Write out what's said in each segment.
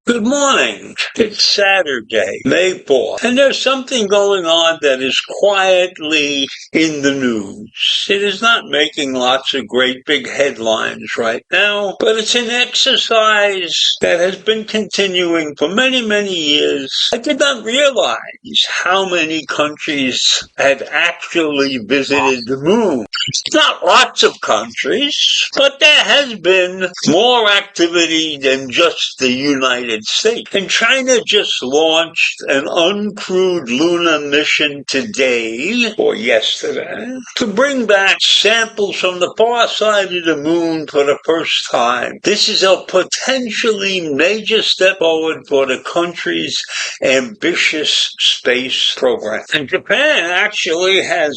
Good morning. It's Saturday, May 4th, and there's something going on that is quietly in the news. It is not making lots of great big headlines right now, but it's an exercise that has been continuing for many, many years. I did not realize how many countries had actually visited the moon. Not lots of countries, but there has been more activity than just the United States. And China just launched an uncrewed lunar mission today, or yesterday, to bring back samples from the far side of the moon for the first time. This is a potentially major step forward for the country's ambitious space program. And Japan actually has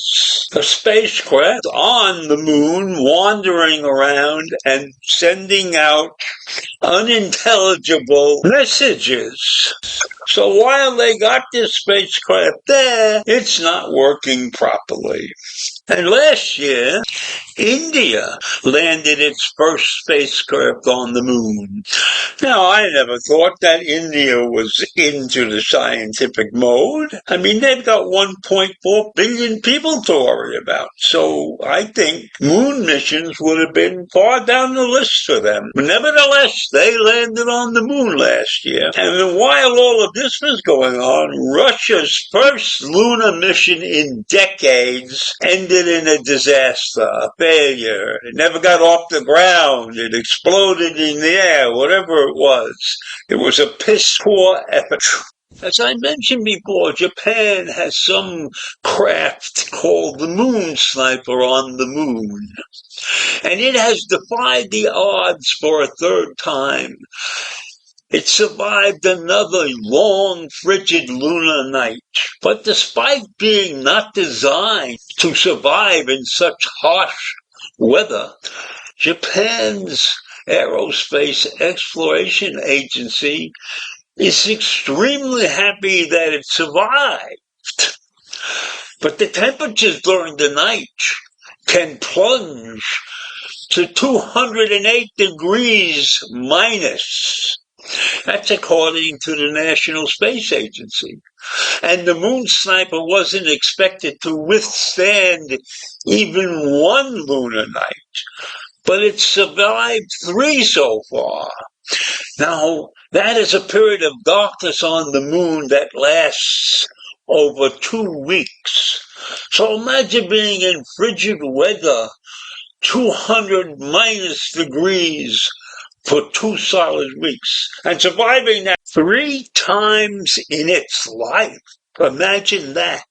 a spacecraft on the moon wandering around and sending out unintelligible messages. So while they got this spacecraft there, it's not working properly. And last year, India landed its first spacecraft on the moon. Now, I never thought that India was into the scientific mode. I mean, they've got 1.4 billion people to worry about. So I think moon missions would have been far down the list for them. Nevertheless, they landed on the moon last year. And while all of this was going on, Russia's first lunar mission in decades ended in a disaster, a failure. It never got off the ground. It exploded in the air, whatever it was. It was a piss-poor effort. As I mentioned before, Japan has some craft called the Moon Sniper on the moon. And it has defied the odds for a third time. It survived another long, frigid lunar night. But despite being not designed to survive in such harsh weather, Japan's Aerospace Exploration Agency is extremely happy that it survived. But the temperatures during the night can plunge to 208 degrees minus. That's according to the National Space Agency. And the Moon Sniper wasn't expected to withstand even one lunar night, but it survived 3 so far. Now, that is a period of darkness on the moon that lasts over 2 weeks. So imagine being in frigid weather, 200 minus degrees, for 2 solid weeks, and surviving that 3 times in its life. Imagine that.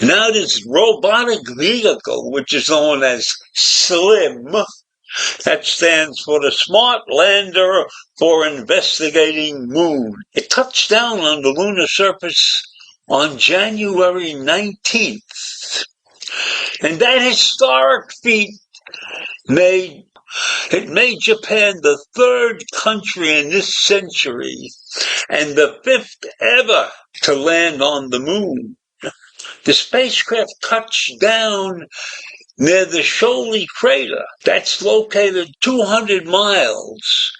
Now this robotic vehicle, which is known as SLIM, that stands for the Smart Lander for Investigating Moon. It touched down on the lunar surface on January 19th. And that historic feat made Japan the 3rd country in this century and the 5th ever to land on the moon. The spacecraft touched down near the Scholey crater. That's located 200 miles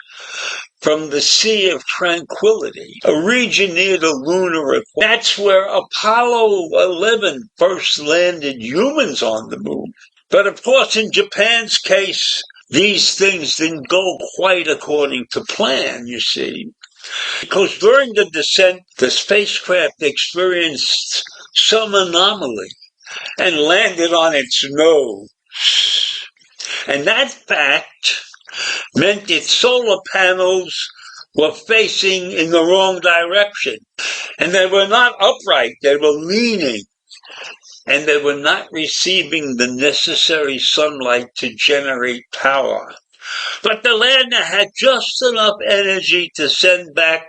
from the Sea of Tranquility, a region near the lunar equator. That's where Apollo 11 first landed humans on the moon. But of course, in Japan's case, these things didn't go quite according to plan, you see. Because during the descent, the spacecraft experienced some anomaly and landed on its nose. And that fact meant its solar panels were facing in the wrong direction. And they were not upright, they were leaning. and they were not receiving the necessary sunlight to generate power. But the lander had just enough energy to send back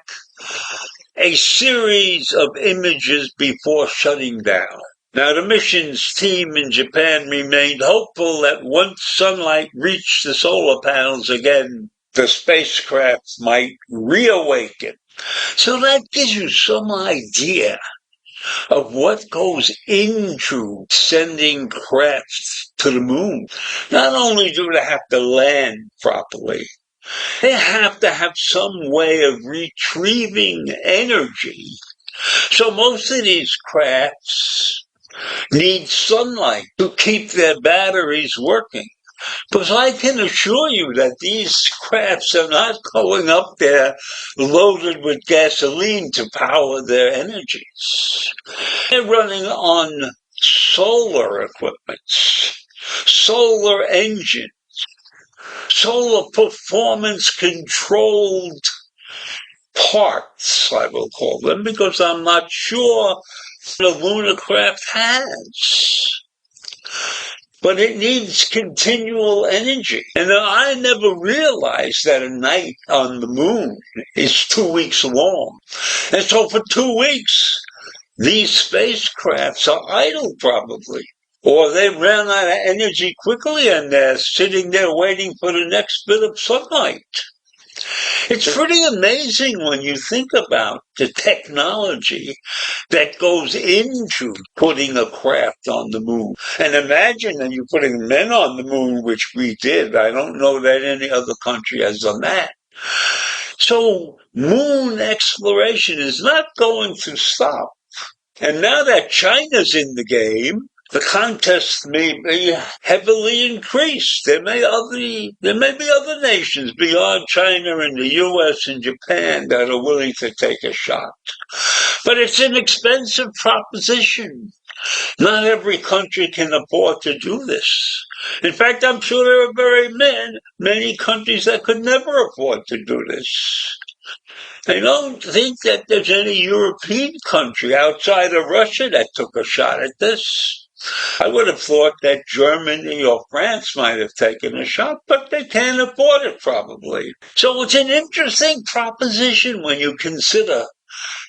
a series of images before shutting down. Now, the mission's team in Japan remained hopeful that once sunlight reached the solar panels again, the spacecraft might reawaken. So that gives you some idea of what goes into sending crafts to the moon. Not only do they have to land properly, they have to have some way of retrieving energy. So most of these crafts need sunlight to keep their batteries working. Because I can assure you that these crafts are not going up there loaded with gasoline to power their energies. They're running on solar equipment, solar engines, solar performance controlled parts, I will call them, because I'm not sure the lunar craft has. But it needs continual energy. And I never realized that a night on the moon is 2 weeks long. And so for 2 weeks, these spacecrafts are idle probably. Or they ran out of energy quickly and they're sitting there waiting for the next bit of sunlight. It's pretty amazing when you think about the technology that goes into putting a craft on the moon. And imagine that you're putting men on the moon, which we did. I don't know that any other country has done that. So moon exploration is not going to stop. And now that China's in the game, the contest may be heavily increased. There may be other nations beyond China and the US and Japan that are willing to take a shot. But it's an expensive proposition. Not every country can afford to do this. In fact, I'm sure there are many countries that could never afford to do this. I don't think that there's any European country outside of Russia that took a shot at this. I would have thought that Germany or France might have taken a shot, but they can't afford it probably. So it's an interesting proposition when you consider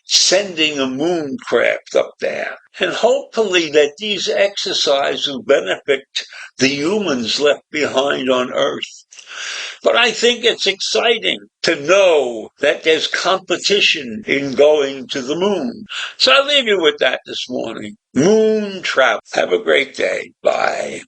sending a moon craft up there. And hopefully that these exercises will benefit the humans left behind on Earth. But I think it's exciting to know that there's competition in going to the moon. So I'll leave you with that this morning. Moon travel. Have a great day. Bye.